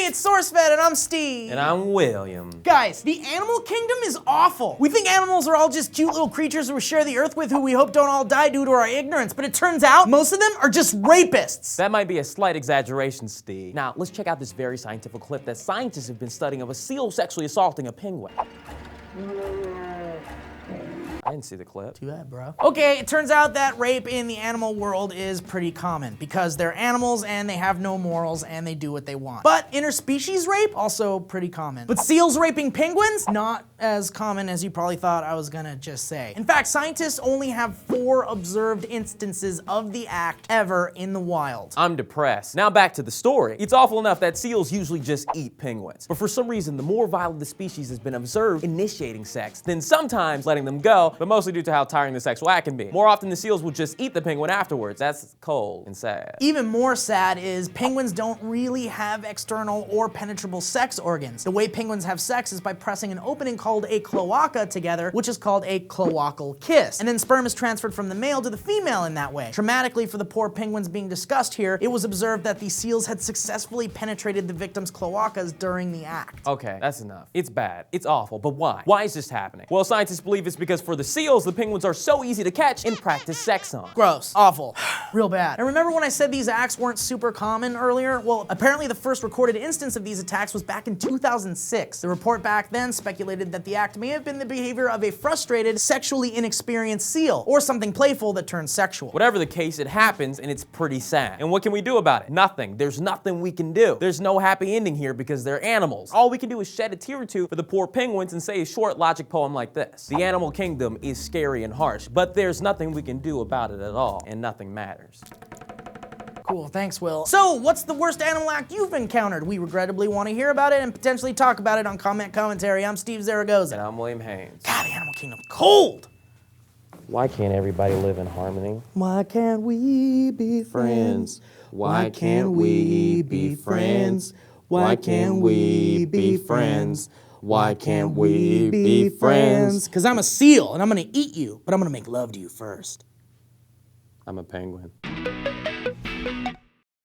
Hey, it's SourceFED and I'm Steve. And I'm William. Guys, the animal kingdom is awful. We think animals are all just cute little creatures who we share the earth with who we hope don't all die due to our ignorance, but it turns out most of them are just rapists. That might be a slight exaggeration, Steve. Now, let's check out this very scientific clip that scientists have been studying of a seal sexually assaulting a penguin. I didn't see the clip. Too bad, bro. Okay, it turns out that rape in the animal world is pretty common because they're animals and they have no morals and they do what they want. But interspecies rape, also pretty common. But seals raping penguins, not as common as you probably thought I was gonna just say. In fact, scientists only have 4 observed instances of the act ever in the wild. I'm depressed. Now back to the story. It's awful enough that seals usually just eat penguins. But for some reason, the more violent the species has been observed initiating sex, then sometimes letting them go, but mostly due to how tiring the sexual act can be. More often, the seals will just eat the penguin afterwards. That's cold and sad. Even more sad is penguins don't really have external or penetrable sex organs. The way penguins have sex is by pressing an opening called a cloaca together, which is called a cloacal kiss. And then sperm is transferred from the male to the female in that way. Traumatically for the poor penguins being discussed here, it was observed that the seals had successfully penetrated the victim's cloacas during the act. Okay, that's enough. It's bad. It's awful, but why? Why is this happening? Well, scientists believe it's because for the seals, the penguins are so easy to catch and practice sex on. Gross. Awful. Real bad. And remember when I said these acts weren't super common earlier? Well, apparently the first recorded instance of these attacks was back in 2006. The report back then speculated that the act may have been the behavior of a frustrated, sexually inexperienced seal, or something playful that turned sexual. Whatever the case, it happens and it's pretty sad. And what can we do about it? Nothing. There's nothing we can do. There's no happy ending here because they're animals. All we can do is shed a tear or two for the poor penguins and say a short logic poem like this. The animal kingdom is scary and harsh, but there's nothing we can do about it at all, and nothing matters. Cool, thanks, Will. So, what's the worst animal act you've encountered? We regrettably want to hear about it and potentially talk about it on Comment Commentary. I'm Steve Zaragoza. And I'm William Haynes. God, the animal kingdom cold! Why can't everybody live in harmony? Why can't we be friends? Why can't we be friends? Why can't we be friends? Why can't we be friends? Because I'm a seal and I'm gonna eat you, but I'm gonna make love to you first. I'm a penguin.